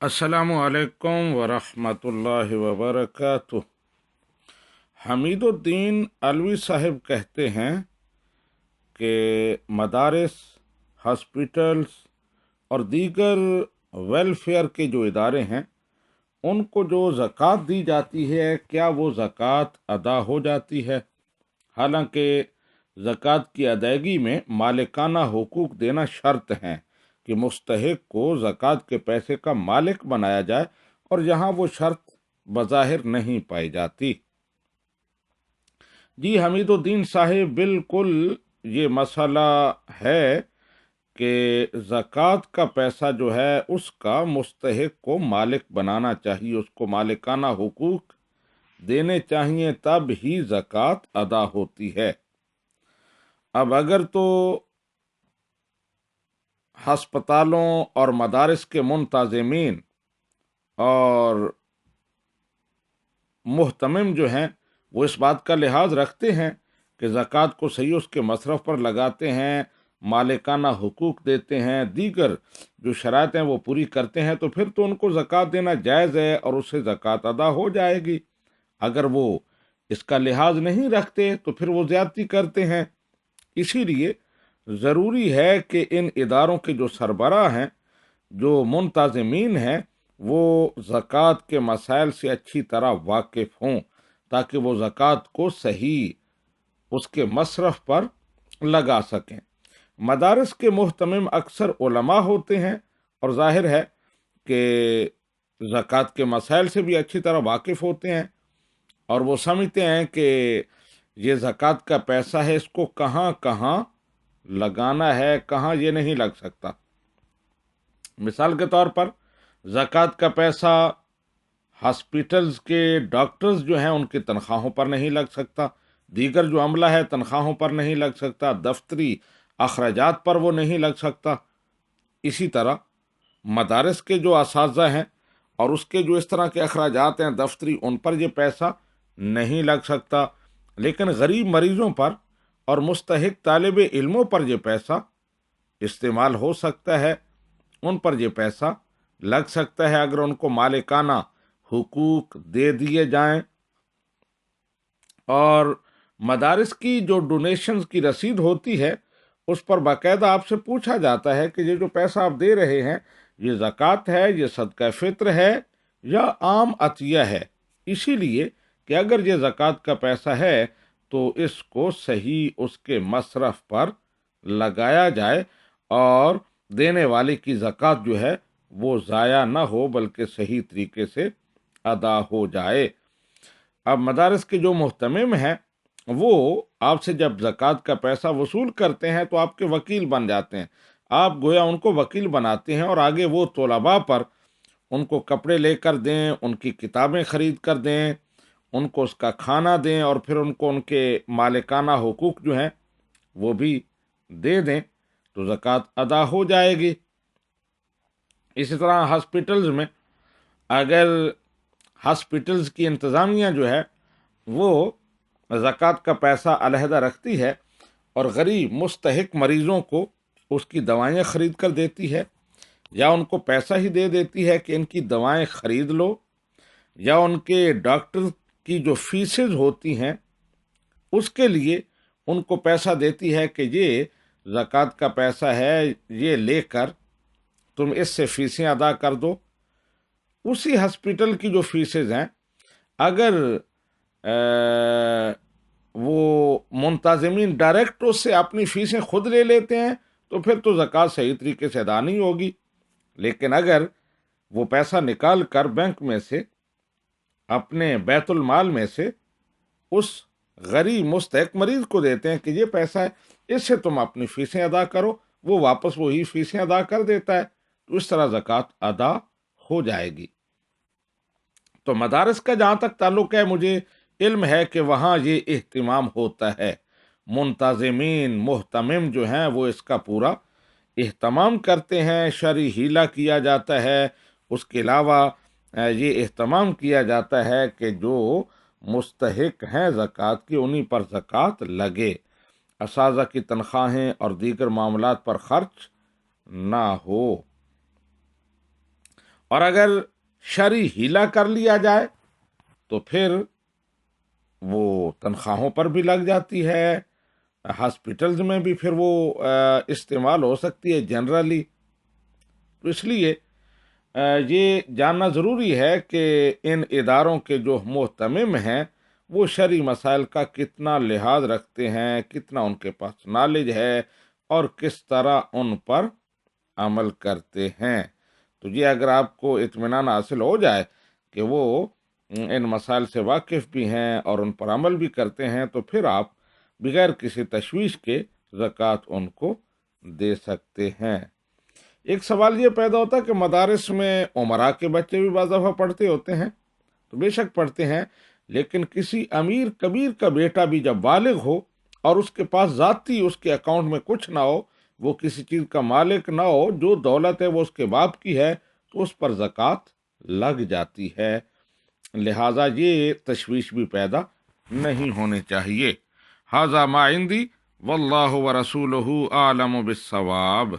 अस्सलामु अलैकुम वरहमतुल्लाहि वबरकातुह। हमीदुद्दीन अलवी साहब कहते हैं कि मदारिस, हॉस्पिटल्स और दीगर वेलफेयर के जो इदारे हैं उनको जो ज़कात दी जाती है, क्या वो ज़कात अदा हो जाती है? हालांकि ज़कात की अदायगी में मालिकाना हुकूक देना शर्त है कि मुस्तहिक को ज़कात के पैसे का मालिक बनाया जाए, और यहाँ वो शर्त बज़ाहिर नहीं पाई जाती। जी हमीदुद्दीन साहिब, बिल्कुल ये मसला है कि ज़कात का पैसा जो है उसका मुस्तहिक को मालिक बनाना चाहिए, उसको मालिकाना हुकूक देने चाहिए, तब ही ज़कात अदा होती है। अब अगर तो हस्पतालों और मदारिस के मुंतज़िमीन और मुहतमिम जो हैं वो इस बात का लिहाज रखते हैं कि ज़कात को सही उसके मसरफ़ पर लगाते हैं, मालिकाना हुकूक देते हैं, दीगर जो शराइत हैं वो पूरी करते हैं, तो फिर तो उनको ज़कात देना जायज़ है और उससे ज़कात अदा हो जाएगी। अगर वो इसका लिहाज नहीं रखते तो फिर वो ज़्यादती करते हैं। इसीलिए ज़रूरी है कि इन इदारों के जो सरबराह हैं, जो मुंतज़मीन हैं, वो ज़कात के मसाइल से अच्छी तरह वाकिफ़ हों, ताकि वो ज़कात को सही उसके मसरफ़ पर लगा सकें। मदारिस के मुहतमिम अक्सर उलमा होते हैं और ज़ाहिर है कि ज़कात के मसाइल से भी अच्छी तरह वाकिफ़ होते हैं, और वो समझते हैं कि ये ज़कात का पैसा है, इसको कहाँ कहाँ लगाना है, कहाँ ये नहीं लग सकता। मिसाल के तौर पर ज़कात का पैसा हॉस्पिटल्स के डॉक्टर्स जो हैं उनकी तनख्वाहों पर नहीं लग सकता, दीगर जो अमला है तनख्वाहों पर नहीं लग सकता, दफ्तरी अखराजात पर वो नहीं लग सकता। इसी तरह मदारस के जो असातिज़ा हैं और उसके जो इस तरह के अखराजात हैं दफ्तरी, उन पर ये पैसा नहीं लग सकता। लेकिन गरीब मरीजों पर और मुस्तहिक तालिब इल्मों पर यह पैसा इस्तेमाल हो सकता है, उन पर यह पैसा लग सकता है अगर उनको मालिकाना हुकूक दे दिए जाएं। और मदारिस की जो डोनेशंस की रसीद होती है उस पर बाकायदा आपसे पूछा जाता है कि ये जो पैसा आप दे रहे हैं ये ज़कात है, ये सदका फ़ित्र है या आम अतिया है। इसीलिए कि अगर ये ज़कात का पैसा है तो इसको सही उसके मसरफ़ पर लगाया जाए और देने वाले की ज़कात जो है वो ज़ाया ना हो बल्कि सही तरीके से अदा हो जाए। अब मदारस के जो मुहतमिम हैं वो आपसे जब ज़कात का पैसा वसूल करते हैं तो आपके वकील बन जाते हैं। आप गोया उनको वकील बनाते हैं और आगे वो तलबा पर उनको कपड़े लेकर दें, उनकी किताबें ख़रीद कर दें, उनको उसका खाना दें और फिर उनको उनके मालिकाना हुकूक जो हैं वो भी दे दें, तो ज़कात अदा हो जाएगी। इसी तरह हॉस्पिटल्स में अगर हॉस्पिटल्स की इंतज़ामिया जो है वो ज़कात का पैसा अलहदा रखती है और गरीब मुस्तहिक मरीज़ों को उसकी दवाएं ख़रीद कर देती है, या उनको पैसा ही दे देती है कि इनकी दवाएं ख़रीद लो, या उनके डॉक्टर की जो फीसेज होती हैं उसके लिए उनको पैसा देती है कि ये ज़कात का पैसा है, ये लेकर तुम इससे फ़ीसें अदा कर दो। उसी हॉस्पिटल की जो फीसेज हैं अगर वो मुंतज़मीन डायरेक्ट उससे अपनी फ़ीसें खुद ले लेते हैं तो फिर तो ज़कात सही तरीके से अदा नहीं होगी। लेकिन अगर वो पैसा निकाल कर बैंक में से अपने बैतुल माल में से उस गरीब मुस्तहिक मरीज को देते हैं कि ये पैसा है, इससे तुम अपनी फ़ीसें अदा करो, वो वापस वही फ़ीसें अदा कर देता है, तो इस तरह ज़कात अदा हो जाएगी। तो मदारस का जहाँ तक ताल्लुक़ है, मुझे इल्म है कि वहाँ ये एहतिमाम होता है। मुंतज़मीन मुहतमिम जो हैं वो इसका पूरा एहतमाम करते हैं, शरई हीला किया जाता है। उसके अलावा ये एहतमाम किया जाता है कि जो मुस्तहिक हैं ज़कात की उन्हीं पर ज़कात लगे, असाज़ा की तनख्वाहें और दीगर मामलात पर ख़र्च ना हो। اور اگر شرعی ہیلا کر لیا جائے تو پھر وہ تنخواہوں پر بھی لگ جاتی ہے، ہاسپٹلز میں بھی پھر وہ استعمال ہو سکتی ہے جنرلی۔ تو اس لیے یہ جاننا ضروری ہے کہ ان اداروں کے جو محتمم ہیں وہ شرعی مسائل کا کتنا لحاظ رکھتے ہیں، کتنا ان کے پاس نالج ہے، اور کس طرح ان پر عمل کرتے ہیں۔ تو یہ اگر آپ کو اطمینان حاصل ہو جائے کہ وہ ان مسائل سے واقف بھی ہیں اور ان پر عمل بھی کرتے ہیں، تو پھر آپ بغیر کسی تشویش کے زکوٰۃ ان کو دے سکتے ہیں۔ ایک سوال یہ پیدا ہوتا ہے کہ مدارس میں عمرا کے بچے بھی بعض دفعہ پڑھتے ہوتے ہیں، تو بے شک پڑھتے ہیں، لیکن کسی امیر کبیر کا بیٹا بھی جب بالغ ہو اور اس کے پاس ذاتی اس کے اکاؤنٹ میں کچھ نہ ہو، وہ کسی چیز کا مالک نہ ہو، جو دولت ہے وہ اس کے باپ کی ہے، تو اس پر زکوٰۃ لگ جاتی ہے۔ لہٰذا یہ تشویش بھی پیدا نہیں ہونی چاہیے۔ ھذا ما عندی واللہ ورسولہ اعلم بالصواب۔